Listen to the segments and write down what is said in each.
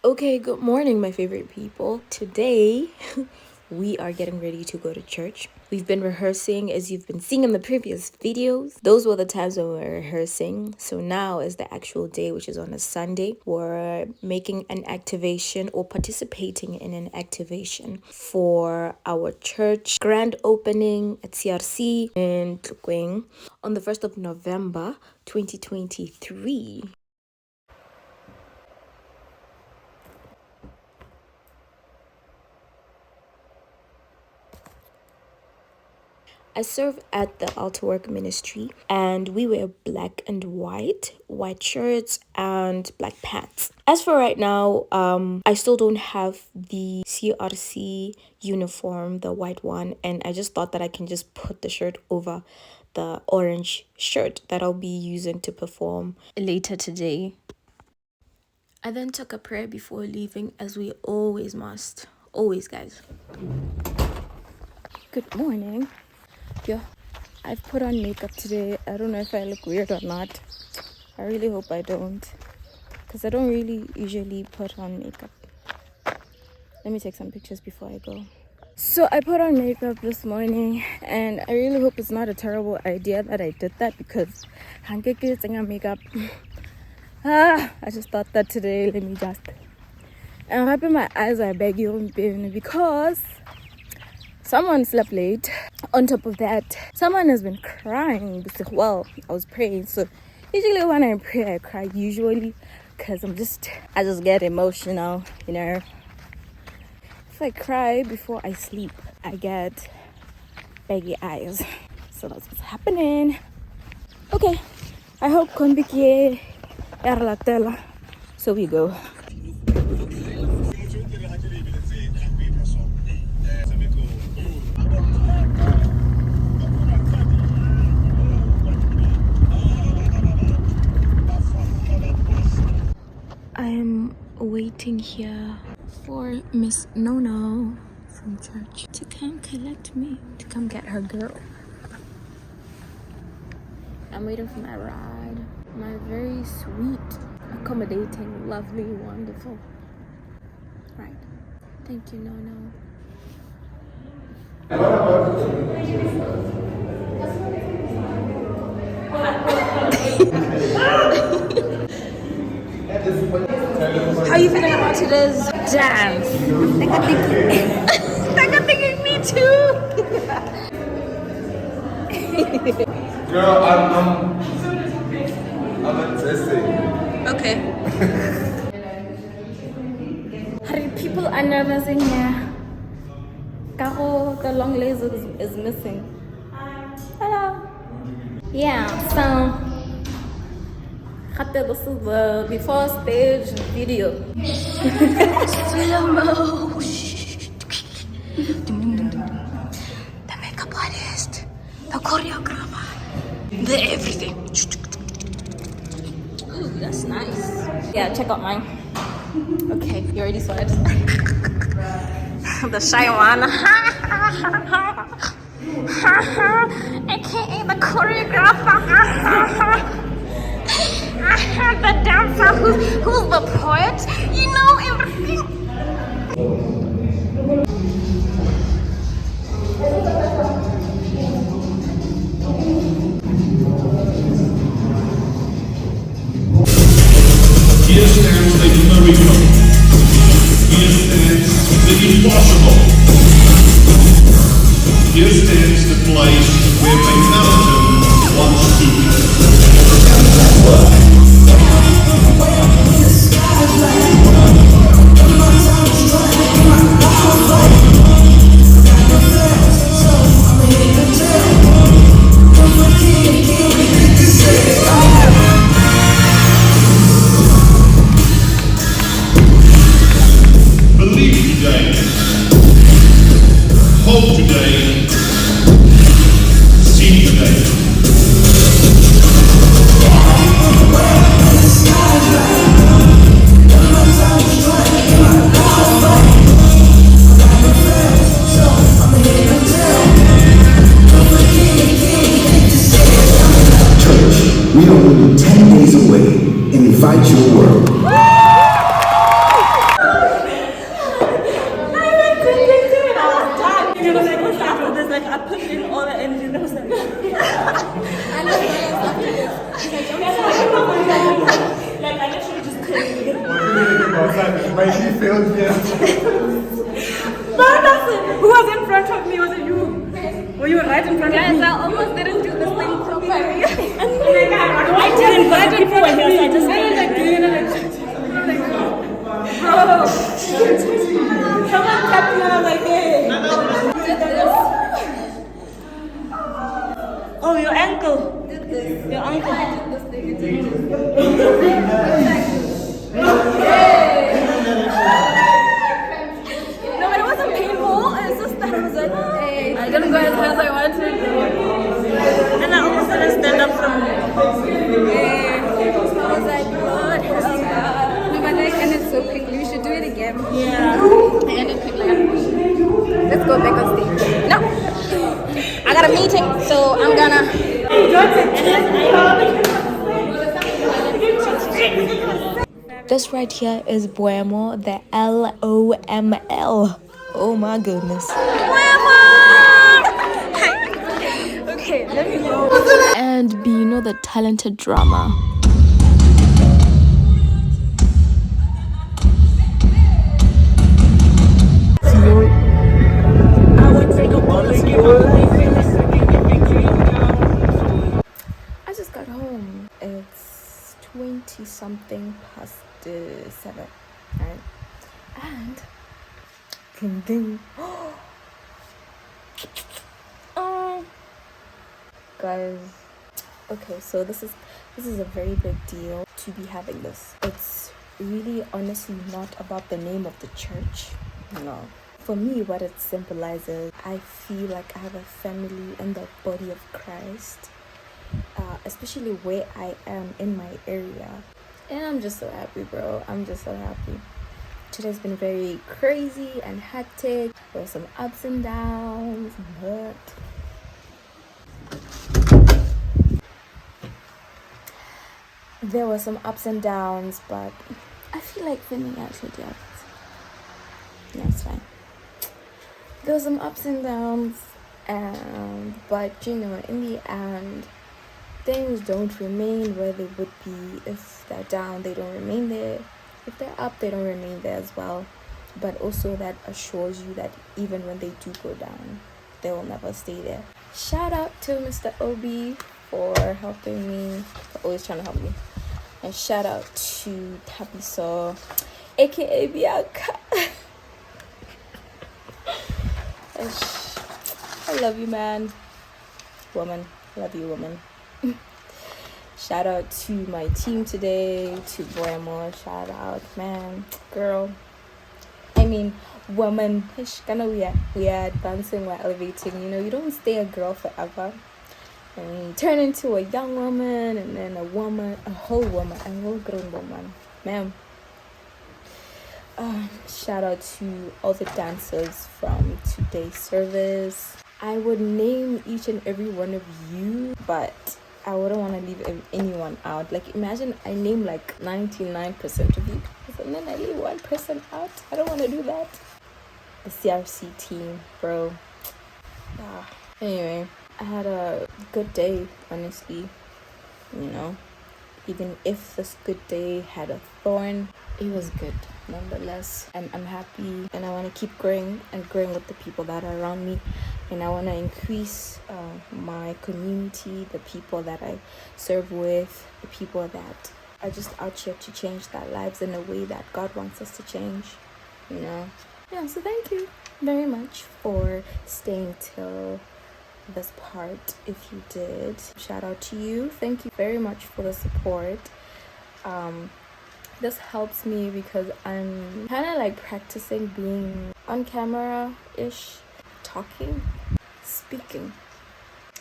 Okay, good morning, my favorite people. Today, we are getting ready to go to church. We've been rehearsing, as you've been seeing in the previous videos. Those were the times when we were rehearsing. So now is the actual day, which is on a Sunday. We're making an activation or participating in an activation for our church grand opening at CRC in Tlukweng on the 1st of November, 2023. I serve at the Altar Work Ministry, and we wear black and white shirts and black pants. As for right now, I still don't have the CRC uniform, the white one, and I just thought that I can just put the shirt over the orange shirt that I'll be using to perform later today. I then took a prayer before leaving, as we always must. Always, guys. Good morning. Yeah, I've put on makeup today. I don't know if I look weird or not. I really hope I don't, because I don't really usually put on makeup. Let me take some pictures before I go. So I put on makeup this morning, and I really hope it's not a terrible idea that I did that, because I can't makeup. I just thought that today, let me just. And wrapping my eyes, I beg you, because someone slept late. On top of that, someone has been crying. Well, I was praying, so usually when I pray, I cry usually, because I just get emotional, you know. If I cry before I sleep, I get baggy eyes. So that's what's happening. Okay, I hope Konbiki Yarlatela. So we go. I'm waiting here for Miss Nono from church to come collect me, to come get her girl. I'm waiting for my ride. My very sweet, accommodating, lovely, wonderful ride. Thank you, Nono. How are you feeling about today's dance? Taka thinking me too. Girl, I'm interested. Okay. Hurry, people are nervous in here. Kako, the long lace is missing. Hello. Yeah, so this is the before stage video. Slow-mo. The makeup artist, the choreographer, the everything. Ooh, that's nice. Yeah, check out mine. Okay, you already saw it. The shy one. AKA the choreographer. The dancer who's the poet, you know everything. Here stands the miracle. Here stands the impossible. Here stands the place where a mountain wants to be. Believe today. Hope today. See today. mature. I put in all the energy and I was like, like I literally just couldn't. Like he failed again. No, nothing. Who was in front of me? Was it you? Were you right in front of me? Guys, I almost didn't do this thing properly. I didn't, but people were here, so I just like doing it like bro. Someone tapped me and I was like, hey. Oh, your ankle. Your ankle. No, it wasn't painful. It's just that I was like, hey. I didn't go as high as I wanted. And I almost didn't stand up from Hey. I was like, Lord, help God. No, but like, ended so quickly. We should do it again. yeah. I ended quickly. Let's go back on stage. No. I got a meeting, so I'm gonna. This right here is Buemo, the LOML. Oh my goodness. Buemo! Okay, let me go. And B, you know, the talented drama. I just got home. It's 20 something past 7, right? And ding ding. Oh, guys. Okay, so this is a very big deal to be having this. It's really honestly not about the name of the church. No. For me, what it symbolizes, I feel like I have a family in the body of Christ. Especially where I am in my area. And I'm just so happy, bro. I'm just so happy. Today's been very crazy and hectic. There were some ups and downs, but I feel like filming actually did. Yeah, it's fine. There were some ups and downs, but you know, in the end, things don't remain where they would be. If they're down, they don't remain there. If they're up, they don't remain there as well. But also that assures you that even when they do go down, they will never stay there. Shout out to Mr. Obi for helping me, for always trying to help me. And shout out to Tapiso, aka Bianca. I love you, man. Woman, love you, woman. Shout out to my team today, to Buemo. Shout out, man, girl. I mean, woman. Kind of we are advancing, we're elevating. You know, you don't stay a girl forever. And you turn into a young woman, and then a woman, a whole grown woman, ma'am. Shout out to all the dancers from today's service. I would name each and every one of you, but I wouldn't want to leave anyone out. Like, imagine I name like 99% of you, and then I leave one person out. I don't want to do that. The CRC team, bro. Anyway, I had a good day, honestly. You know, even if this good day had a thorn, it was good nonetheless. I'm happy, and I want to keep growing with the people that are around me, and I want to increase my community, the people that I serve with, the people that are just out here to change their lives in a way that God wants us to change, you know. Yeah, so thank you very much for staying till this part. If you did, shout out to you. Thank you very much for the support. This helps me because I'm kind of like practicing being on camera ish, talking, speaking.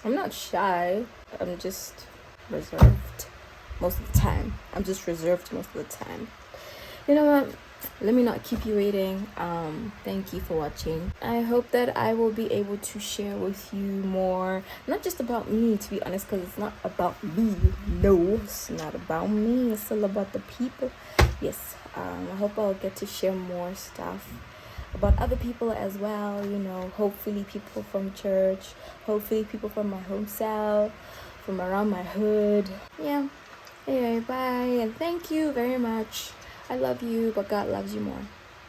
I'm not shy, I'm just reserved most of the time. You know what, let me not keep you waiting. Thank you for watching. I hope that I will be able to share with you more, not just about me, to be honest, because it's not about me. No, it's not about me. It's all about the people. Yes. I hope I'll get to share more stuff about other people as well, you know, hopefully people from church, hopefully people from my home south, from around my hood. Yeah. Anyway, bye, and thank you very much. I love you, but God loves you more.